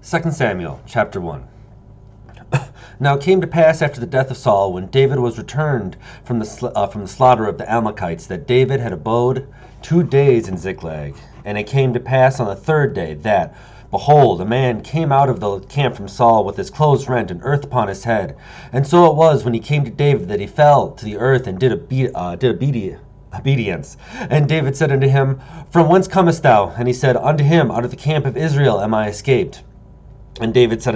2 Samuel chapter 1. Now it came to pass after the death of Saul, when David was returned from the slaughter of the Amalekites, that David had abode 2 days in Ziklag. And it came to pass on the third day that, behold, a man came out of the camp from Saul with his clothes rent and earth upon his head. And so it was, when he came to David, that he fell to the earth and did obedience. And David said unto him, From whence comest thou? And he said unto him, Out of the camp of Israel am I escaped. And David said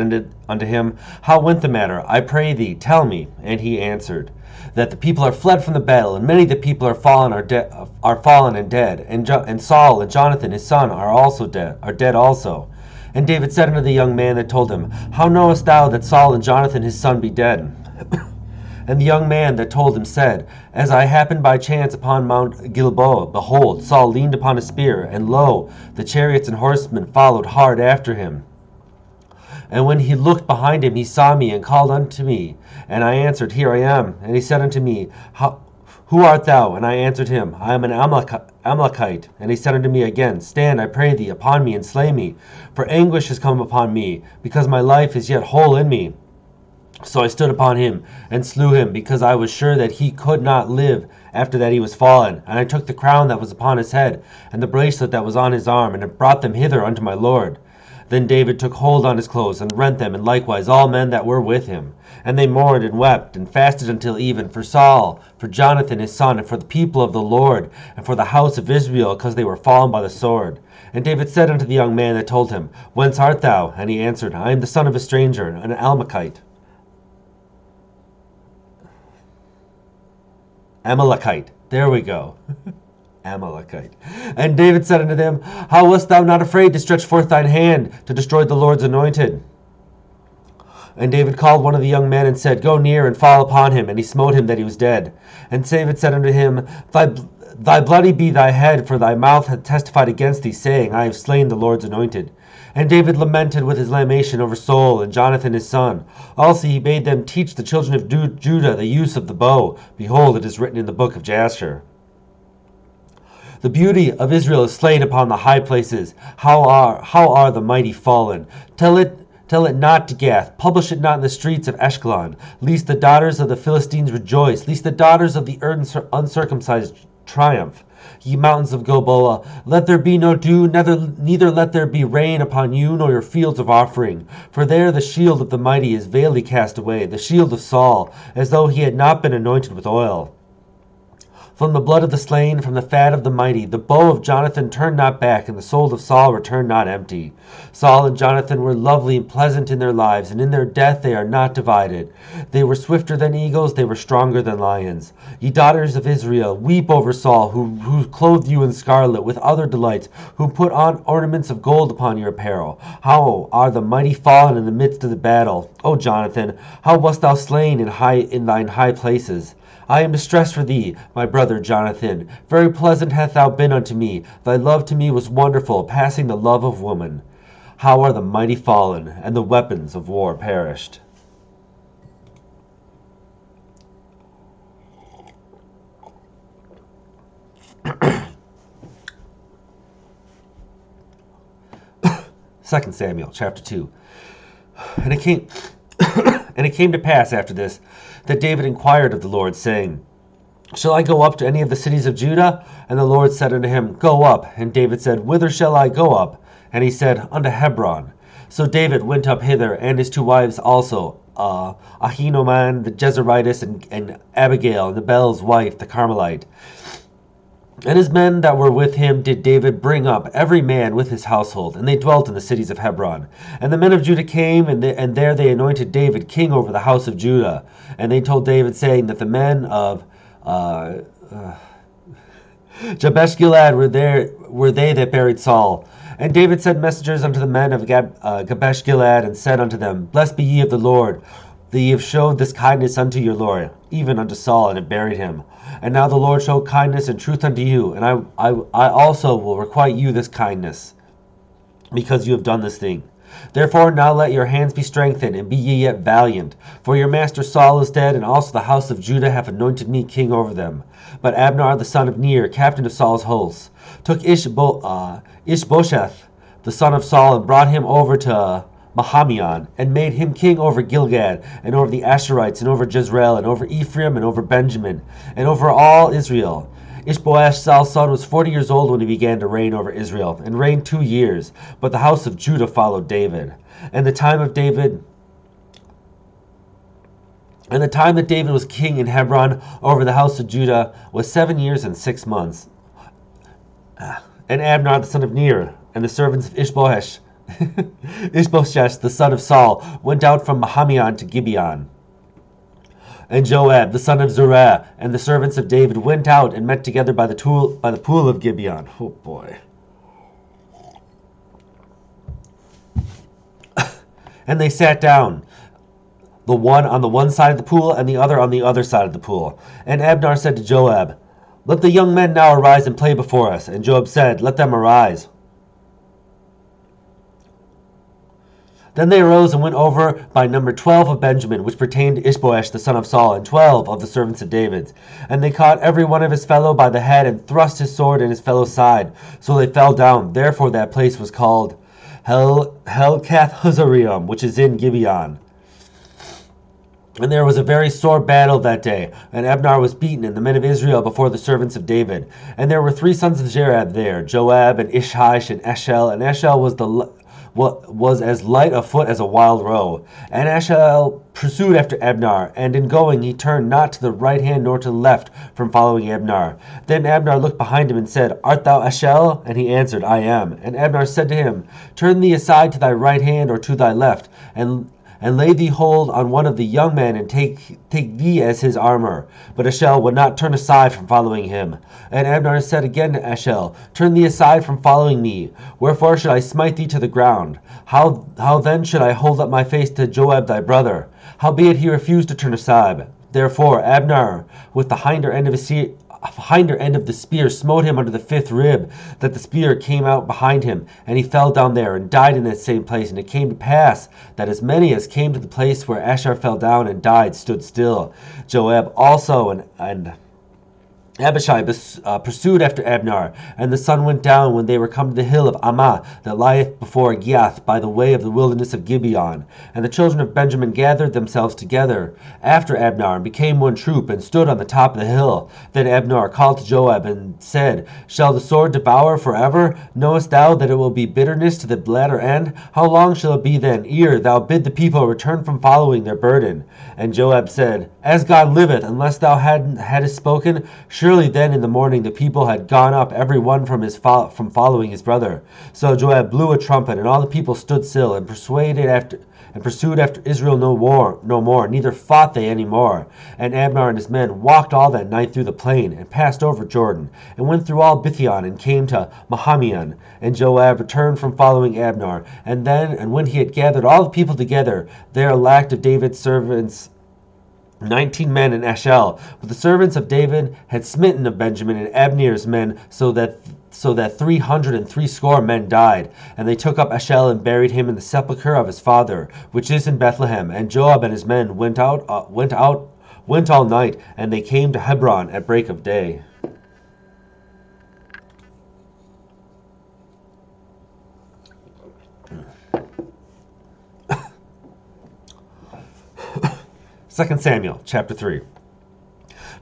unto him, How went the matter? I pray thee, tell me. And he answered, That the people are fled from the battle, and many of the people are fallen and dead. And Saul and Jonathan his son are dead also. And David said unto the young man that told him, How knowest thou that Saul and Jonathan his son be dead? And the young man that told him said, As I happened by chance upon Mount Gilboa, behold, Saul leaned upon a spear, and lo, the chariots and horsemen followed hard after him. And when he looked behind him, he saw me, and called unto me. And I answered, Here I am. And he said unto me, Who art thou? And I answered him, I am an Amalekite. And he said unto me again, Stand, I pray thee, upon me, and slay me. For anguish is come upon me, because my life is yet whole in me. So I stood upon him, and slew him, because I was sure that he could not live after that he was fallen. And I took the crown that was upon his head, and the bracelet that was on his arm, and brought them hither unto my lord. Then David took hold on his clothes, and rent them, and likewise all men that were with him. And they mourned, and wept, and fasted until even, for Saul, for Jonathan his son, and for the people of the Lord, and for the house of Israel, because they were fallen by the sword. And David said unto the young man that told him, Whence art thou? And he answered, I am the son of a stranger, an Amalekite. There we go. Amalekite. And David said unto them, How wast thou not afraid to stretch forth thine hand to destroy the Lord's anointed? And David called one of the young men and said, Go near and fall upon him. And he smote him that he was dead. And David said unto him, Thy bloody be thy head, for thy mouth hath testified against thee, saying, I have slain the Lord's anointed. And David lamented with his lamentation over Saul and Jonathan his son. Also he bade them teach the children of Judah the use of the bow. Behold, it is written in the book of Jasher. The beauty of Israel is slain upon the high places. How are the mighty fallen? Tell it not to Gath. Publish it not in the streets of Ashkelon. Lest the daughters of the Philistines rejoice. Lest the daughters of the uncircumcised triumph. Ye mountains of Gilboa, let there be no dew, neither let there be rain upon you, nor your fields of offering. For there the shield of the mighty is veilly cast away, the shield of Saul, as though he had not been anointed with oil. From the blood of the slain, from the fat of the mighty, the bow of Jonathan turned not back, and the soul of Saul returned not empty. Saul and Jonathan were lovely and pleasant in their lives, and in their death they are not divided. They were swifter than eagles, they were stronger than lions. Ye daughters of Israel, weep over Saul, who clothed you in scarlet with other delights, who put on ornaments of gold upon your apparel. How are the mighty fallen in the midst of the battle? O Jonathan, how wast thou slain in thine high places? I am distressed for thee, my brother Jonathan. Very pleasant hast thou been unto me. Thy love to me was wonderful, passing the love of woman. How are the mighty fallen, and the weapons of war perished? Second Samuel chapter 2. And it came to pass after this, that David inquired of the Lord, saying, Shall I go up to any of the cities of Judah? And the Lord said unto him, Go up. And David said, Whither shall I go up? And he said, Unto Hebron. So David went up hither, and his 2 wives also, Ahinoam the Jezreelitess, and Abigail, and Nabal's wife, the Carmelite. And his men that were with him did David bring up, every man with his household, and they dwelt in the cities of Hebron. And the men of Judah came, and there they anointed David king over the house of Judah. And they told David, saying that the men of Jabesh-Gilead were they that buried Saul. And David sent messengers unto the men of Jabesh-Gilead, and said unto them, Blessed be ye of the Lord, that ye have showed this kindness unto your Lord, even unto Saul, and have buried him. And now the Lord show kindness and truth unto you, and I also will requite you this kindness, because you have done this thing. Therefore now let your hands be strengthened, and be ye yet valiant. For your master Saul is dead, and also the house of Judah hath anointed me king over them. But Abner the son of Ner, captain of Saul's hosts, took Ishbosheth, the son of Saul, and brought him over to Mahamion, and made him king over Gilgad, and over the Asherites, and over Jezreel, and over Ephraim, and over Benjamin, and over all Israel. Ishboash, Saul's son, was 40 years old when he began to reign over Israel, and reigned 2 years. But the house of Judah followed David. And the time that David was king in Hebron over the house of Judah was 7 years and 6 months. And Abner the son of Ner, and the servants of Ishbosheth, the son of Saul, went out from Mahamion to Gibeon. And Joab, the son of Zeruiah, and the servants of David went out and met together by the pool of Gibeon. Oh boy. And they sat down, the one on the one side of the pool, and the other on the other side of the pool. And Abner said to Joab, "Let the young men now arise and play before us." And Joab said, "Let them arise." Then they arose and went over by number 12 of Benjamin, which pertained to Ishboash the son of Saul, and 12 of the servants of David. And they caught every one of his fellow by the head, and thrust his sword in his fellow's side. So they fell down. Therefore that place was called Helkath-Hazarium, which is in Gibeon. And there was a very sore battle that day, and Abner was beaten, and the men of Israel before the servants of David. And there were 3 sons of Joab there, Joab, and Ishish, and Eshel. And Eshel was as light of foot as a wild roe. And Eshel pursued after Abner, and in going he turned not to the right hand nor to the left from following Abner. Then Abner looked behind him and said, "Art thou Eshel?" And he answered, "I am." And Abner said to him, "Turn thee aside to thy right hand or to thy left, and lay thee hold on one of the young men, and take thee as his armor." But Eshel would not turn aside from following him. And Abner said again to Eshel, "Turn thee aside from following me. Wherefore should I smite thee to the ground? How then should I hold up my face to Joab thy brother? Howbeit he refused to turn aside. Therefore Abner, with the hinder end of the spear, smote him under the 5th rib, that the spear came out behind him, and he fell down there and died in that same place. And it came to pass that as many as came to the place where Asher fell down and died stood still. Joab also and Abishai pursued after Abner, and the sun went down when they were come to the hill of Ammah that lieth before Giath by the way of the wilderness of Gibeon. And the children of Benjamin gathered themselves together after Abner, and became one troop, and stood on the top of the hill. Then Abner called to Joab, and said, "Shall the sword devour forever? Knowest thou that it will be bitterness to the latter end? How long shall it be then, ere thou bid the people return from following their burden?" And Joab said, "As God liveth, unless thou hadst spoken, surely then in the morning the people had gone up every one from following his brother." So Joab blew a trumpet, and all the people stood still, and pursued after Israel no more, neither fought they any more. And Abner and his men walked all that night through the plain, and passed over Jordan, and went through all Bithion, and came to Mahamion. And Joab returned from following Abner. And when he had gathered all the people together, there lacked of David's servants 19 men in Ashel. But the servants of David had smitten of Benjamin and Abner's men, so that 360 men died. And they took up Ashel and buried him in the sepulchre of his father, which is in Bethlehem. And Joab and his men went all night, and they came to Hebron at break of day. Second Samuel, chapter 3.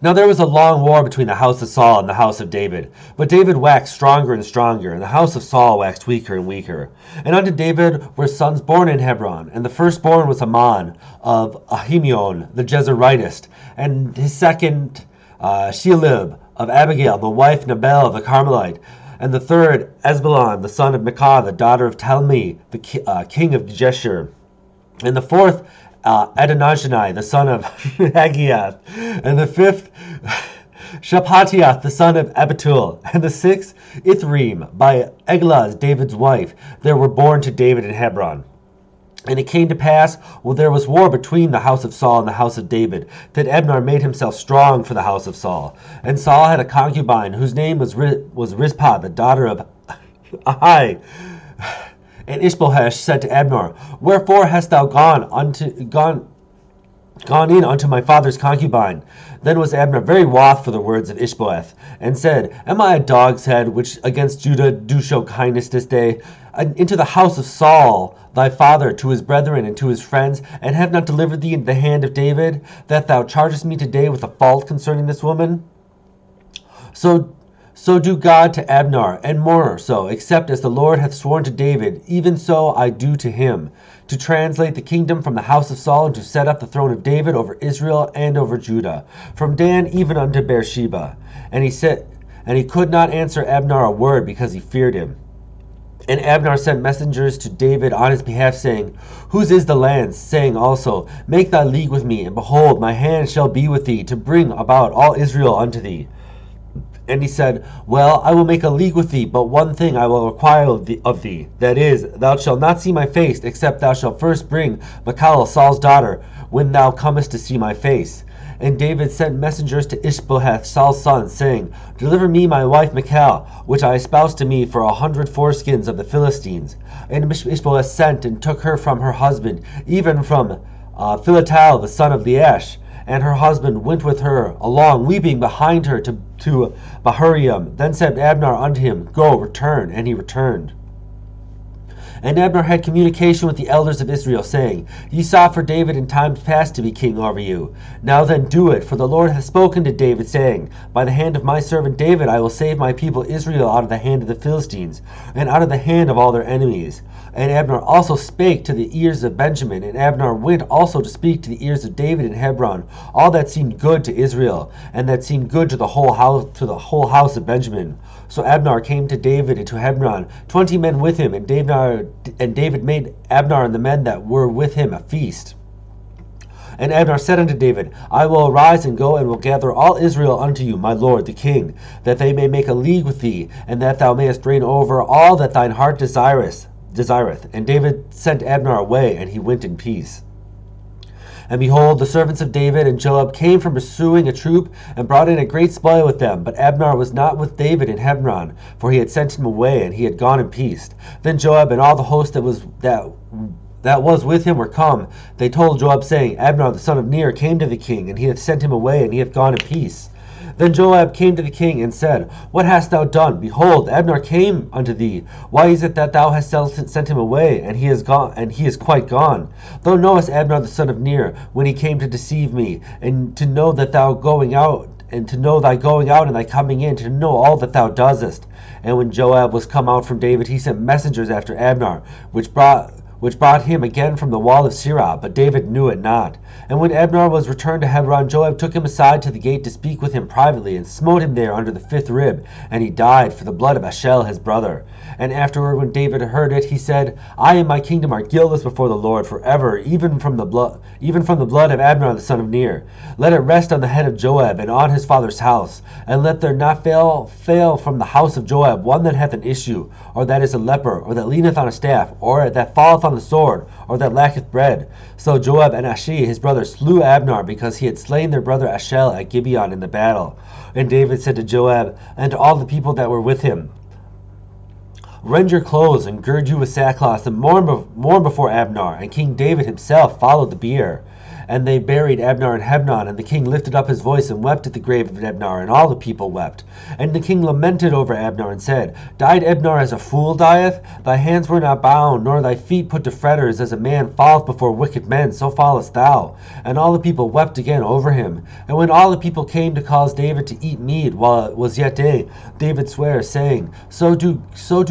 Now there was a long war between the house of Saul and the house of David. But David waxed stronger and stronger, and the house of Saul waxed weaker and weaker. And unto David were sons born in Hebron. And the firstborn was Amnon of Ahimaon the Jezreelitist, and his second Shealib of Abigail, the wife Nabal the Carmelite. And the third Ezbalon, the son of Micah, the daughter of Talmi, the king of Jeshur. And the fourth Adonijah, the son of Hagiath, and the fifth Shephatiah, the son of Abitul, and the sixth Ithream by Eglaz, David's wife. There were born to David in Hebron. And it came to pass, while there was war between the house of Saul and the house of David, that Abner made himself strong for the house of Saul. And Saul had a concubine whose name was Rizpah, the daughter of Ahai. And Ishbosheth said to Abner, "Wherefore hast thou gone gone in unto my father's concubine. Then was Abner very wroth for the words of Ishbosheth, and said, Am I a dog's head, which against Judah do show kindness this day? Into the house of Saul thy father, to his brethren and to his friends, and have not delivered thee into the hand of David, that thou chargest me today with a fault concerning this woman? So do God to Abner, and more so, except as the Lord hath sworn to David, even so I do to him, to translate the kingdom from the house of Saul, and to set up the throne of David over Israel and over Judah, from Dan even unto Beersheba. And he could not answer Abner a word, because he feared him. And Abner sent messengers to David on his behalf, saying, Whose is the land? Saying also, Make thy league with me, and behold, my hand shall be with thee, to bring about all Israel unto thee. And he said, Well, I will make a league with thee, but one thing I will require of thee, that is, thou shalt not see my face, except thou shalt first bring Michal, Saul's daughter, when thou comest to see my face. And David sent messengers to Ishbosheth, Saul's son, saying, Deliver me my wife Michal, which I espoused to me for 100 foreskins of the Philistines. And Ishbosheth sent and took her from her husband, even from Philetal, the son of Laish. And her husband went with her along, weeping behind her to Bahuriam. Then said Abner unto him, Go, return. And he returned. And Abner had communication with the elders of Israel, saying, Ye sought for David in times past to be king over you. Now then do it, for the Lord hath spoken to David, saying, By the hand of my servant David I will save my people Israel out of the hand of the Philistines, and out of the hand of all their enemies. And Abner also spake to the ears of Benjamin, and Abner went also to speak to the ears of David in Hebron, all that seemed good to Israel, and that seemed good to the whole house of Benjamin. So Abner came to David into Hebron, 20 men with him, and David made Abner and the men that were with him a feast. And Abner said unto David, I will arise and go, and will gather all Israel unto you, my lord the king, that they may make a league with thee, and that thou mayest reign over all that thine heart desireth. And David sent Abner away, and he went in peace. And behold, the servants of David and Joab came from pursuing a troop, and brought in a great spoil with them. But Abner was not with David in Hebron, for he had sent him away, and he had gone in peace. Then Joab and all the host that was with him were come. They told Joab, saying, Abner the son of Ner came to the king, and he hath sent him away, and he hath gone in peace. Then Joab came to the king, and said, What hast thou done? Behold, Abner came unto thee. Why is it that thou hast sent him away, and he is quite gone? Thou knowest Abner the son of Ner, when he came to deceive me, and to know that thou going out, and to know thy going out and thy coming in, to know all that thou doest. And when Joab was come out from David, he sent messengers after Abner, which brought him again from the wall of Sirah, but David knew it not. And when Abner was returned to Hebron, Joab took him aside to the gate to speak with him privately, and smote him there under the 5th rib, and he died for the blood of Ashel his brother. And afterward, when David heard it, he said, I and my kingdom are guiltless before the Lord forever, even from the blood of Abner the son of Ner. Let it rest on the head of Joab, and on his father's house, and let there not fail from the house of Joab one that hath an issue, or that is a leper, or that leaneth on a staff, or that falleth on the sword, or that lacketh bread. So Joab and Ashi his brother slew Abner, because he had slain their brother Ashel at Gibeon in the battle. And David said to Joab and to all the people that were with him, Rend your clothes, and gird you with sackcloth, and mourn before Abner. And King David himself followed the bier. And they buried Abner in Hebron, and the king lifted up his voice and wept at the grave of Abner, and all the people wept. And the king lamented over Abner, and said, Died Abner as a fool dieth? Thy hands were not bound, nor thy feet put to fetters, as a man falleth before wicked men, so fallest thou. And all the people wept again over him. And when all the people came to cause David to eat meat while it was yet day, David sware, saying, So do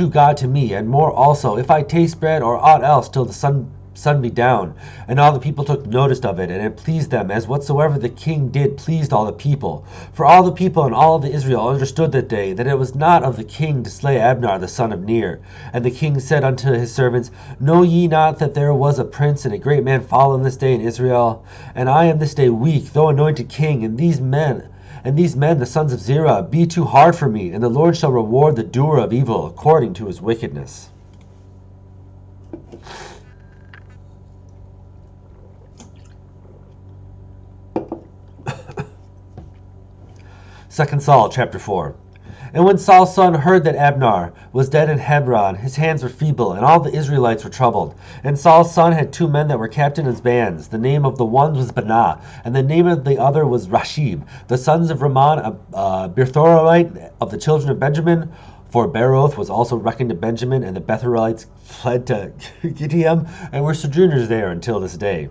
God to me, and more also, if I taste bread or aught else till the sun be down. And all the people took notice of it, and it pleased them, as whatsoever the king did pleased all the people. For all the people and all of Israel understood that day that it was not of the king to slay Abner the son of Ner. And the king said unto his servants, Know ye not that there was a prince and a great man fallen this day in Israel? And I am this day weak, though anointed king, and these men, the sons of Zerah, be too hard for me, and the Lord shall reward the doer of evil according to his wickedness. 2 Saul chapter 4. And when Saul's son heard that Abner was dead in Hebron, his hands were feeble, and all the Israelites were troubled. And Saul's son had 2 men that were captains of bands. The name of the one was Banah, and the name of the other was Rashib, the sons of Ramon, a Birthorite of the children of Benjamin. For Beeroth was also reckoned to Benjamin, and the Bethorites fled to Gittim, and were sojourners there until this day.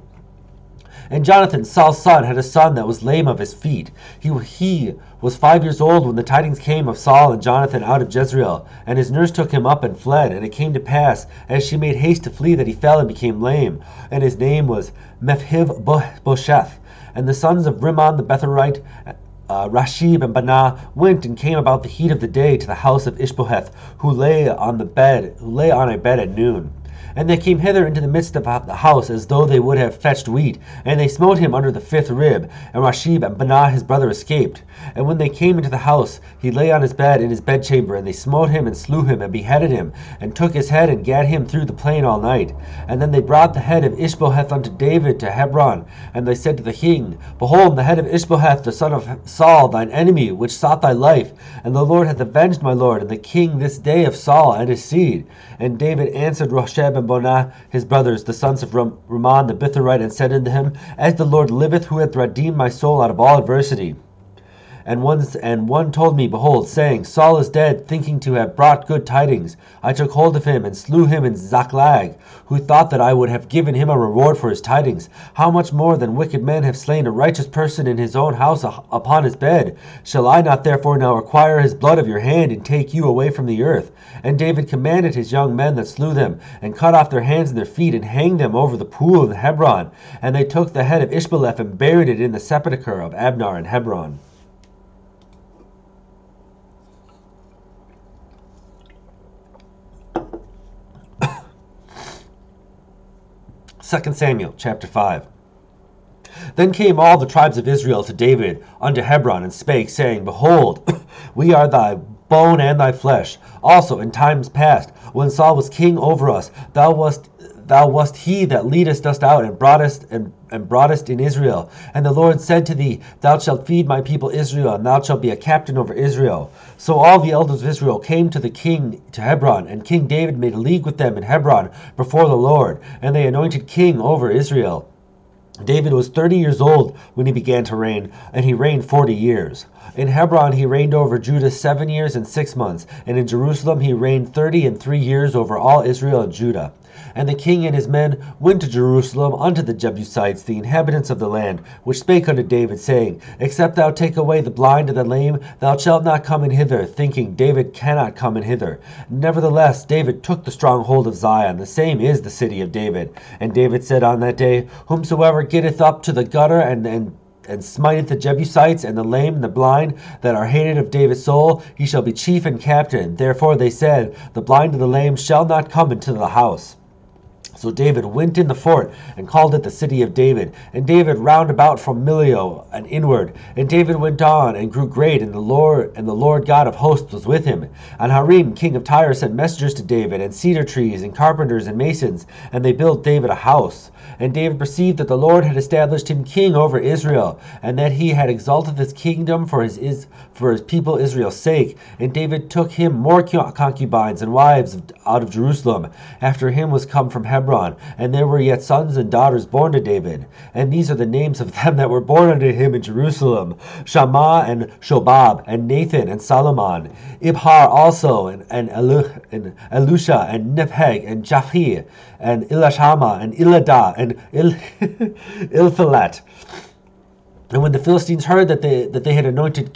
And Jonathan, Saul's son, had a son that was lame of his feet. He was 5 years old when the tidings came of Saul and Jonathan out of Jezreel. And his nurse took him up and fled. And it came to pass, as she made haste to flee, that he fell and became lame. And his name was Mephibosheth. And the sons of Rimmon the Bethorite, Rashib and Banah, went and came about the heat of the day to the house of Ishbosheth, who lay on a bed at noon. And they came hither into the midst of the house, as though they would have fetched wheat. And they smote him under the 5th rib. And Rashib and Banah his brother escaped. And when they came into the house, he lay on his bed in his bedchamber. And they smote him, and slew him, and beheaded him, and took his head, and gat him through the plain all night. And then they brought the head of Ishbosheth unto David to Hebron. And they said to the king, Behold, the head of Ishbosheth, the son of Saul, thine enemy, which sought thy life. And the Lord hath avenged my lord, and the king this day of Saul and his seed. And David answered Rashib and Banah his brothers, the sons of Ramon the Bithorite, and said unto him, As the Lord liveth, who hath redeemed my soul out of all adversity. And one told me, Behold, saying, Saul is dead, thinking to have brought good tidings. I took hold of him, and slew him in Ziklag, who thought that I would have given him a reward for his tidings. How much more than wicked men have slain a righteous person in his own house upon his bed? Shall I not therefore now require his blood of your hand, and take you away from the earth? And David commanded his young men that slew them, and cut off their hands and their feet, and hanged them over the pool in Hebron. And they took the head of Ishbosheth, and buried it in the sepulchre of Abner in Hebron. 2 Samuel chapter 5. Then came all the tribes of Israel to David unto Hebron, and spake, saying, Behold, we are thy bone and thy flesh. Also in times past, when Saul was king over us, thou wast he that leadest us out, and broughtest in Israel. And the Lord said to thee, Thou shalt feed my people Israel, and thou shalt be a captain over Israel. So all the elders of Israel came to the king to Hebron, and King David made a league with them in Hebron before the Lord, and they anointed king over Israel. David was 30 years old when he began to reign, and he reigned 40 years. In Hebron he reigned over Judah 7 years and 6 months, and in Jerusalem he reigned 30 years over all Israel and Judah. And the king and his men went to Jerusalem unto the Jebusites, the inhabitants of the land, which spake unto David, saying, Except thou take away the blind and the lame, thou shalt not come in hither, thinking, David cannot come in hither. Nevertheless, David took the stronghold of Zion, the same is the city of David. And David said on that day, Whomsoever getteth up to the gutter, and smiteth the Jebusites, and the lame and the blind, that are hated of David's soul, he shall be chief and captain. Therefore they said, The blind and the lame shall not come into the house. So David went in the fort, and called it the city of David. And David round about from Milio and inward. And David went on, and grew great, and the Lord God of hosts was with him. And Hiram king of Tyre sent messengers to David, and cedar trees, and carpenters, and masons, and they built David a house. And David perceived that the Lord had established him king over Israel, and that he had exalted his kingdom for his people Israel's sake. And David took him more concubines and wives out of Jerusalem. After him was come from Hebron, and there were yet sons and daughters born to David. And these are the names of them that were born unto him in Jerusalem: Shammah, and Shobab, and Nathan, and Solomon, Ibhar also, and Elusha, and Nepheg, and Japhi, and Elishama, and Eladah, and Elphalet. And when the Philistines heard that they had anointed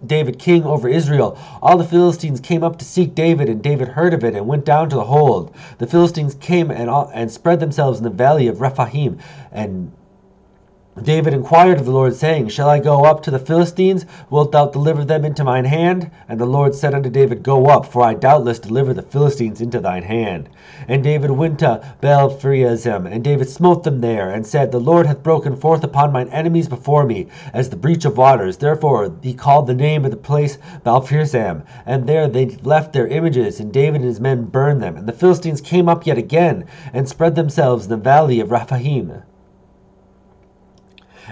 David king over Israel, all the Philistines came up to seek David, and David heard of it, and went down to the hold. The Philistines came and spread themselves in the valley of Rephaim, and David inquired of the Lord, saying, Shall I go up to the Philistines? Wilt thou deliver them into mine hand? And the Lord said unto David, Go up, for I doubtless deliver the Philistines into thine hand. And David went to Baal-perazim, and David smote them there, and said, The Lord hath broken forth upon mine enemies before me, as the breach of waters. Therefore he called the name of the place Baal-perazim. And there they left their images, and David and his men burned them. And the Philistines came up yet again, and spread themselves in the valley of Rephaim.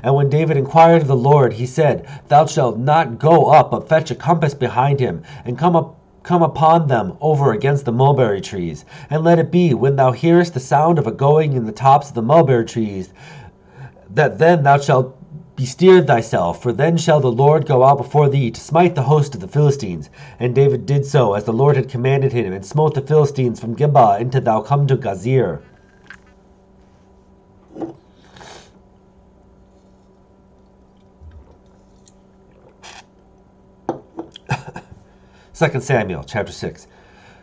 And when David inquired of the Lord, he said, Thou shalt not go up, but fetch a compass behind him, and come upon them over against the mulberry trees. And let it be, when thou hearest the sound of a going in the tops of the mulberry trees, that then thou shalt bestir thyself, for then shall the Lord go out before thee to smite the host of the Philistines. And David did so, as the Lord had commanded him, and smote the Philistines from Gibeah until thou come to Gazer. Second Samuel, chapter 6.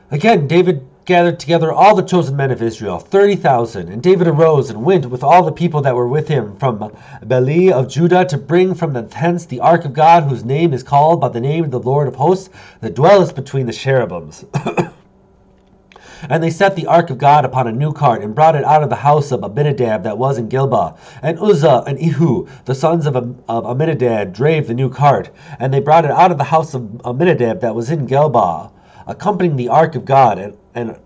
Again, David gathered together all the chosen men of Israel, 30,000. And David arose and went with all the people that were with him from Beli of Judah to bring from thence the ark of God, whose name is called by the name of the Lord of hosts, that dwelleth between the cherubims. And they set the ark of God upon a new cart, and brought it out of the house of Abinadab that was in Gilboa. And Uzzah and Ehud, the sons of Amminadab, drave the new cart. And they brought it out of the house of Amminadab that was in Gilboa, accompanying the ark of God. And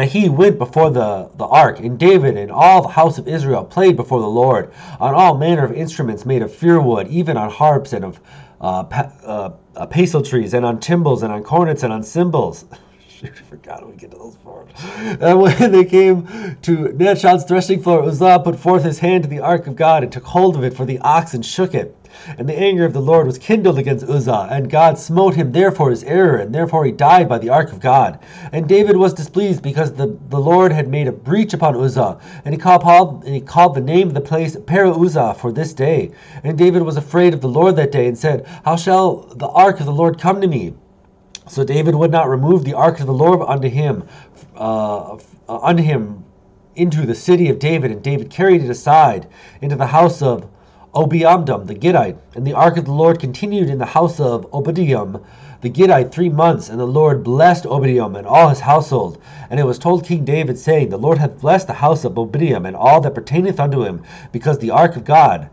he went before the ark, and David and all the house of Israel played before the Lord on all manner of instruments made of fir wood, even on harps and of pastry, and on timbrels, and on cornets, and on cymbals. I forgot we get to those parts. And when they came to Nachon's threshing floor, Uzzah put forth his hand to the ark of God, and took hold of it, for the oxen shook it. And the anger of the Lord was kindled against Uzzah, and God smote him therefore his error, and therefore he died by the ark of God. And David was displeased, because the Lord had made a breach upon Uzzah, and he called the name of the place Peruzzah for this day. And David was afraid of the Lord that day, and said, How shall the ark of the Lord come to me? So David would not remove the ark of the Lord unto him into the city of David, and David carried it aside into the house of Obed-Edom the Gittite. And the ark of the Lord continued in the house of Obed-Edom the Gittite 3 months, and the Lord blessed Obed-Edom and all his household. And it was told King David, saying, The Lord hath blessed the house of Obed-Edom and all that pertaineth unto him, because of the ark of God.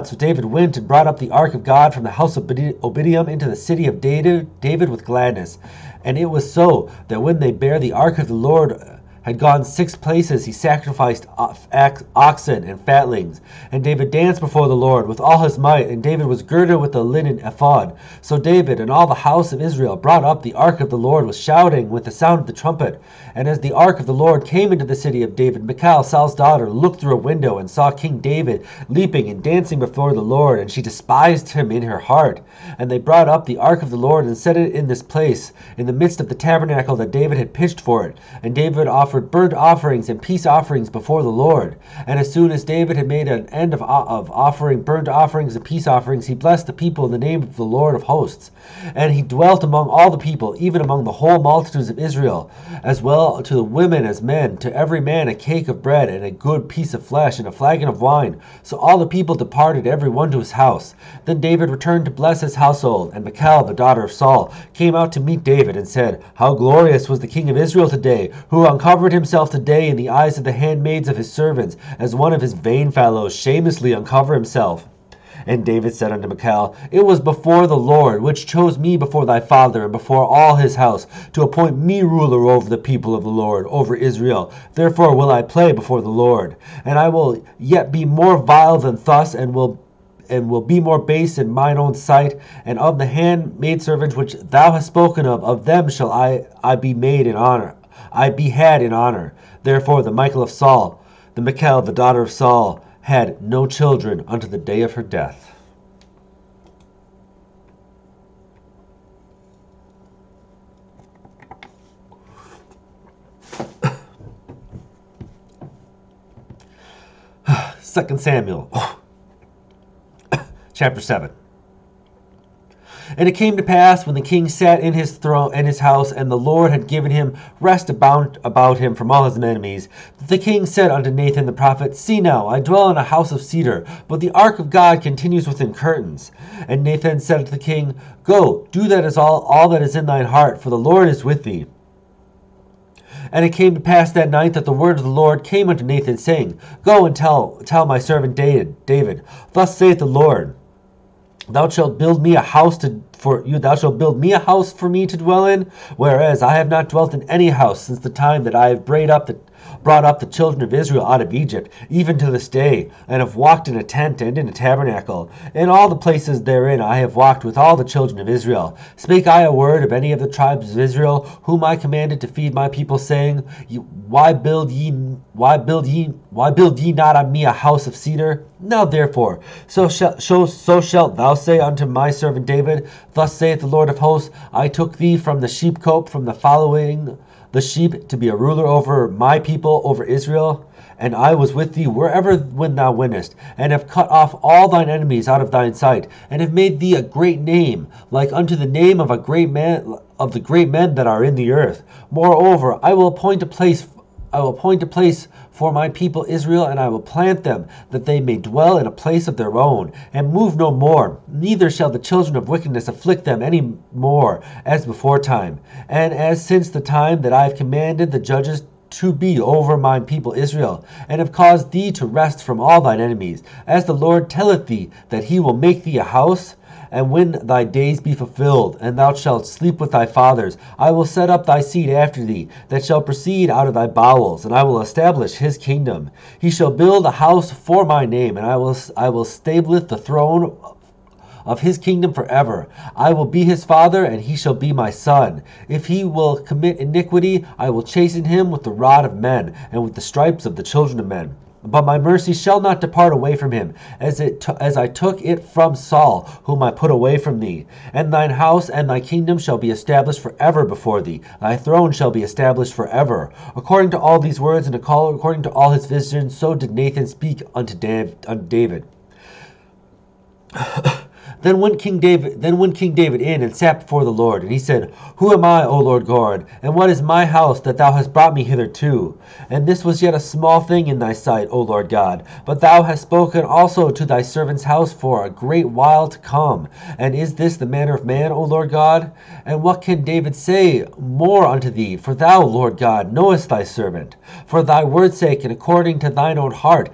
So David went and brought up the ark of God from the house of Obed-Edom into the city of David with gladness. And it was so that when they bare the ark of the Lord had gone 6 places, he sacrificed oxen and fatlings. And David danced before the Lord with all his might, and David was girded with a linen ephod. So David and all the house of Israel brought up the ark of the Lord with shouting, with the sound of the trumpet. And as the ark of the Lord came into the city of David, Michal, Saul's daughter, looked through a window and saw King David leaping and dancing before the Lord, and she despised him in her heart. And they brought up the ark of the Lord and set it in this place, in the midst of the tabernacle that David had pitched for it. And David offered burnt offerings and peace offerings before the Lord. And as soon as David had made an end of offering burnt offerings and peace offerings, he blessed the people in the name of the Lord of hosts. And he dwelt among all the people, even among the whole multitudes of Israel, as well to the women as men, to every man a cake of bread and a good piece of flesh and a flagon of wine. So all the people departed, every one to his house. Then David returned to bless his household. And Michal, the daughter of Saul, came out to meet David, and said, How glorious was the king of Israel today, who uncovered himself today in the eyes of the handmaids of his servants, as one of his vain fellows shamelessly uncover himself. And David said unto Michal, It was before the Lord, which chose me before thy father, and before all his house, to appoint me ruler over the people of the Lord, over Israel. Therefore will I play before the Lord. And I will yet be more vile than thus, and will be more base in mine own sight. And of the handmaidservants which thou hast spoken of them shall I be made in honor. I be had in honor. Therefore the Michal, the daughter of Saul, had no children unto the day of her death. Second Samuel, chapter 7. And it came to pass, when the king sat in his throne and his house, and the Lord had given him rest about him from all his enemies, that the king said unto Nathan the prophet, See now, I dwell in a house of cedar, but the ark of God continues within curtains. And Nathan said unto the king, Go, do that is all that is in thine heart, for the Lord is with thee. And it came to pass that night that the word of the Lord came unto Nathan, saying, Go and tell my servant David, Thus saith the Lord, Thou shalt build me a house for me to dwell in, whereas I have not dwelt in any house since the time that I have brayed up brought up the children of Israel out of Egypt, even to this day, and have walked in a tent and in a tabernacle. In all the places therein I have walked with all the children of Israel. Spake I a word of any of the tribes of Israel, whom I commanded to feed my people, saying, Why build ye not on me a house of cedar? Now therefore, so shalt thou say unto my servant David, Thus saith the Lord of hosts, I took thee from the sheepcote, from the following the sheep, to be a ruler over my people, over Israel. And I was with thee wherever when thou wentest, and have cut off all thine enemies out of thine sight, and have made thee a great name, like unto the name of a great man, of the great men that are in the earth. Moreover, I will appoint a place for my people Israel, and I will plant them, that they may dwell in a place of their own, and move no more. Neither shall the children of wickedness afflict them any more, as before time, and as since the time that I have commanded the judges to be over my people Israel, and have caused thee to rest from all thine enemies, as the Lord telleth thee, that he will make thee a house. And when thy days be fulfilled, and thou shalt sleep with thy fathers, I will set up thy seed after thee, that shall proceed out of thy bowels, and I will establish his kingdom. He shall build a house for my name, and I will stablish the throne of his kingdom forever. I will be his father, and he shall be my son. If he will commit iniquity, I will chasten him with the rod of men, and with the stripes of the children of men. But my mercy shall not depart away from him, as I took it from Saul, whom I put away from thee. And thine house and thy kingdom shall be established forever before thee. Thy throne shall be established forever. According to all these words, and according to all his visions, so did Nathan speak unto David. Then went King David in and sat before the Lord, and he said, Who am I, O Lord God, and what is my house that thou hast brought me hitherto? And this was yet a small thing in thy sight, O Lord God. But thou hast spoken also to thy servant's house for a great while to come. And is this the manner of man, O Lord God? And what can David say more unto thee? For thou, Lord God, knowest thy servant. For thy word's sake, and according to thine own heart,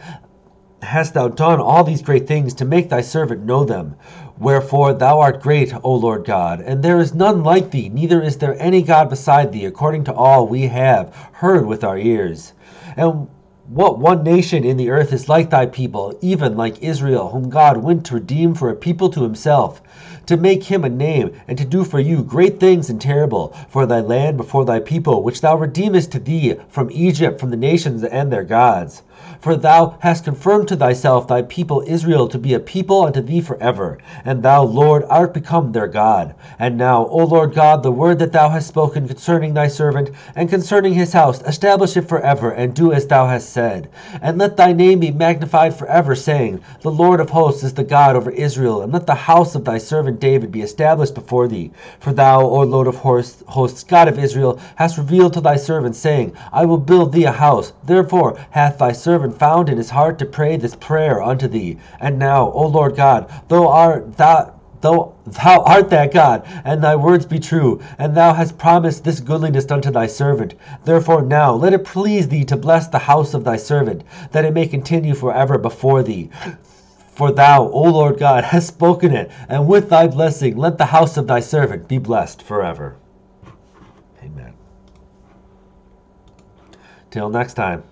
hast thou done all these great things to make thy servant know them. Wherefore thou art great, O Lord God, and there is none like thee, neither is there any God beside thee, according to all we have heard with our ears. And what one nation in the earth is like thy people, even like Israel, whom God went to redeem for a people to himself, to make him a name, and to do for you great things and terrible, for thy land before thy people, which thou redeemest to thee from Egypt, from the nations and their gods. For thou hast confirmed to thyself thy people Israel to be a people unto thee forever, and thou, Lord, art become their God. And now, O Lord God, the word that thou hast spoken concerning thy servant, and concerning his house, establish it forever, and do as thou hast said. And let thy name be magnified forever, saying, The Lord of hosts is the God over Israel, and let the house of thy servant David be established before thee. For thou, O Lord of hosts, God of Israel, hast revealed to thy servant, saying, I will build thee a house. Therefore hath thy servant found in his heart to pray this prayer unto thee. And now, O Lord God, thou art that God, and thy words be true, and thou hast promised this goodliness unto thy servant. Therefore now let it please thee to bless the house of thy servant, that it may continue forever before thee. For thou, O Lord God, hast spoken it, and with thy blessing let the house of thy servant be blessed forever. Amen. Till next time.